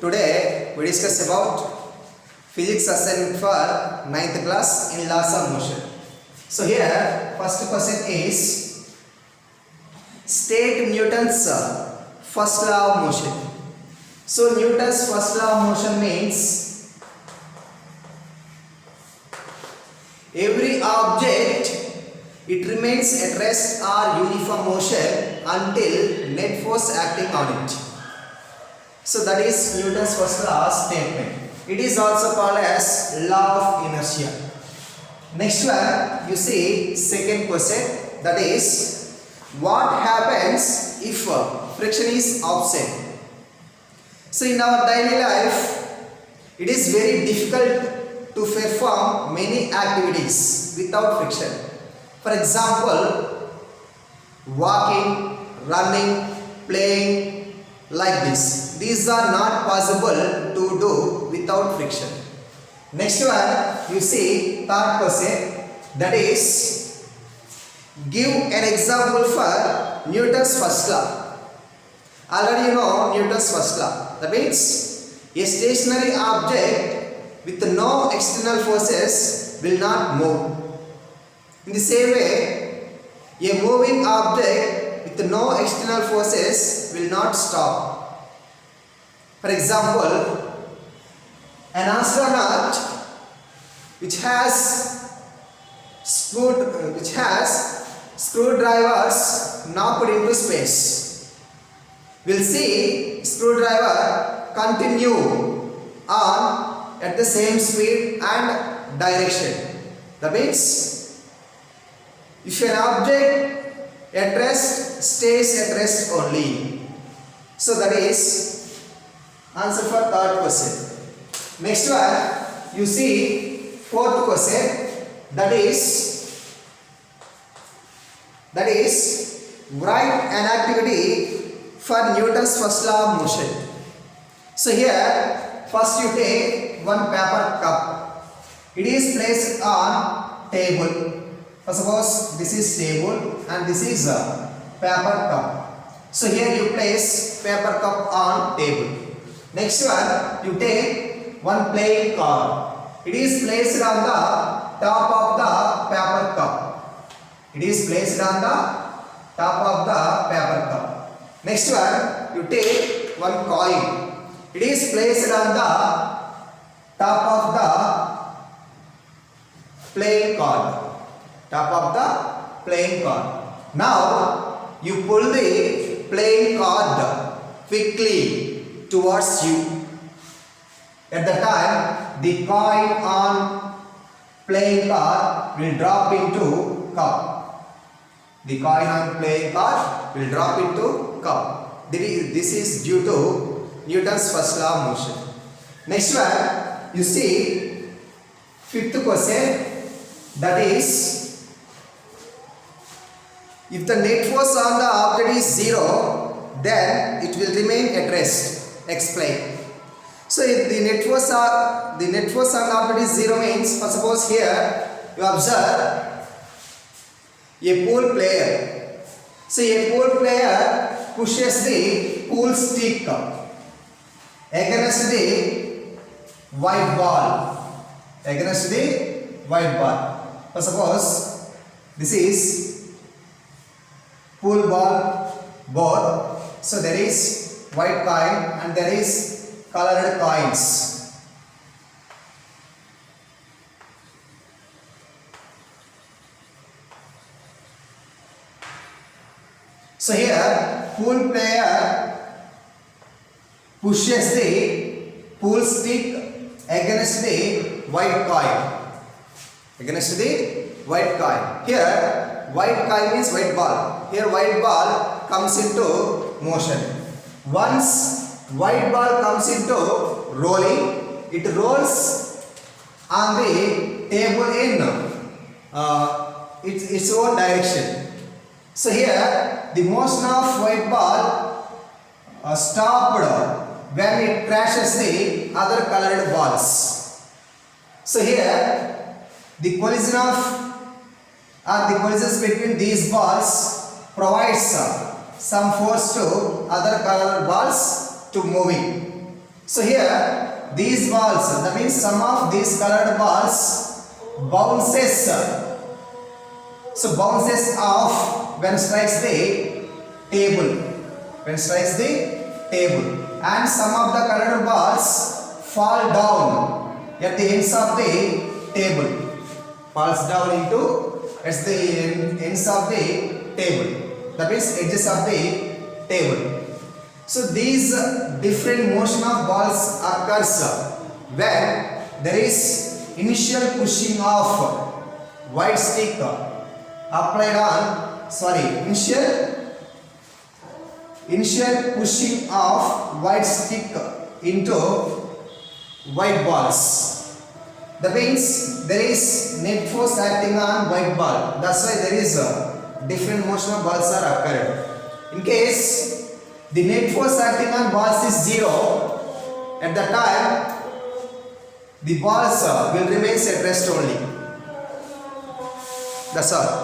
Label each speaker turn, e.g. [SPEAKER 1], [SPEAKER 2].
[SPEAKER 1] Today we discuss about physics assignment for 9th class in laws of motion. So here first question is state Newton's first law of motion. So Newton's first law of motion means every object it remains at rest or uniform motion until net force acting on it. So that is Newton's first law statement. It is also called as law of inertia. Next one, you see second question, that is what happens if friction is absent. So in our daily life, it is very difficult to perform many activities without friction. For example, walking, running, playing, like this. These are not possible to do without friction. Next one, you see third question, that is give an example for Newton's first law. Already you know Newton's first law. That means a stationary object with no external forces will not move. In the same way, a moving object with no external forces will not stop. For example, an astronaut which has screwdrivers knocked into space will see screwdriver continue on at the same speed and direction. That means if an object at rest stays at rest only. So that is answer for third question. Next one, you see fourth question, that is write an activity for Newton's first law of motion. So here first you take one paper cup. It is placed on table. Suppose this is table and this is a paper cup. So here you place paper cup on table. Next one, you take one playing card. It is placed on the top of the paper cup. It is placed on the top of the paper cup. Next one, you take one coin. It is placed on the top of the playing card. Top of the playing card. Now you pull the playing card quickly towards you. At the time, the coin on playing card will drop into cup. The coin on playing card will drop into cup. This is due to Newton's first law of motion. Next one, you see fifth question, that is if the net force on the object is 0, then it will remain at rest. Explain. So if the net force on the object is 0 means, for suppose here you observe a pool player. So a pool player pushes the pool stick against the white ball. Against the white ball. For suppose this is pool ball board. So there is white coin and there is colored coins. So here pool player pushes the pool stick against the white coin. Against the white coin. Here white coin means white ball. Here white ball comes into motion. Once white ball comes into rolling, it rolls on the table in its own direction. So here the motion of white ball stopped when it crashes the other colored balls. So here the collisions between these balls provides some force to other colored balls to moving. So here these balls, that means some of these colored balls bounces. So bounces off when strikes the table. When strikes the table. And some of the colored balls fall down at the ends of the table. Falls down into at the ends of the table. That means edges of the table. So these different motion of balls occurs when there is initial pushing of white stick applied on, initial pushing of white stick into white balls. That means there is net force acting on white ball. That's why there is a different motion of balls are occurring. In case the net force acting on balls is 0, at that time the balls will remain at rest only. That's all.